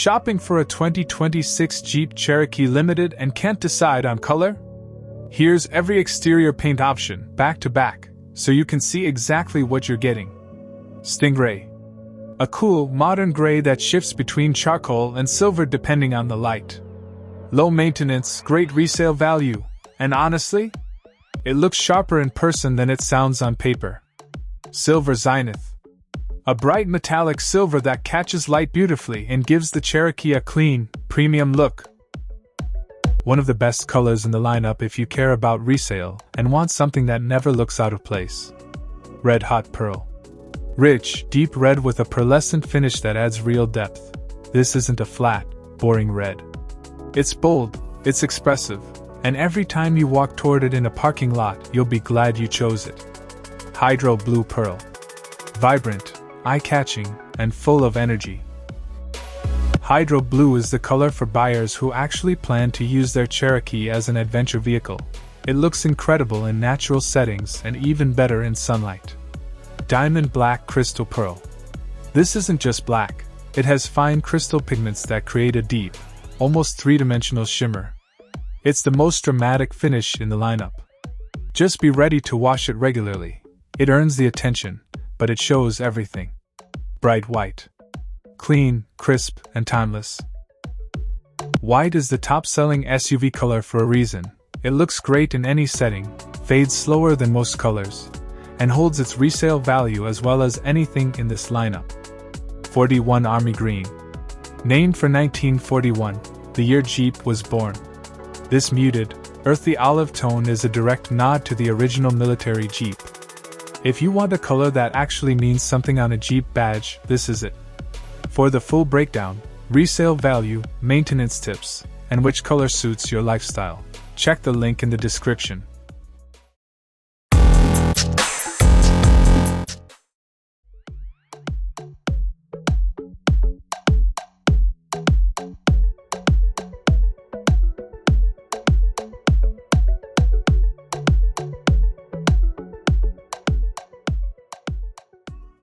Shopping for a 2026 Jeep Cherokee Limited and can't decide on color? Here's every exterior paint option, back to back, so you can see exactly what you're getting. Stingray. A cool, modern gray that shifts between charcoal and silver depending on the light. Low maintenance, great resale value, and honestly, it looks sharper in person than it sounds on paper. Silver Zynith. A bright metallic silver that catches light beautifully and gives the Cherokee a clean, premium look. One of the best colors in the lineup if you care about resale and want something that never looks out of place. Red Hot Pearl. Rich, deep red with a pearlescent finish that adds real depth. This isn't a flat, boring red. It's bold, it's expressive, and every time you walk toward it in a parking lot, you'll be glad you chose it. Hydro Blue Pearl. Vibrant, eye-catching, and full of energy. Hydro Blue is the color for buyers who actually plan to use their Cherokee as an adventure vehicle. It looks incredible in natural settings and even better in sunlight. Diamond Black Crystal Pearl. This isn't just black, it has fine crystal pigments that create a deep, almost three-dimensional shimmer. It's the most dramatic finish in the lineup. Just be ready to wash it regularly. It earns the attention, but it shows everything. Bright white. Clean, crisp, and timeless. White is the top-selling SUV color for a reason. It looks great in any setting, fades slower than most colors, and holds its resale value as well as anything in this lineup. 41 Army Green. Named for 1941, the year Jeep was born. This muted, earthy olive tone is a direct nod to the original military Jeep. If you want a color that actually means something on a Jeep badge, this is it. For the full breakdown, resale value, maintenance tips, and which color suits your lifestyle, check the link in the description.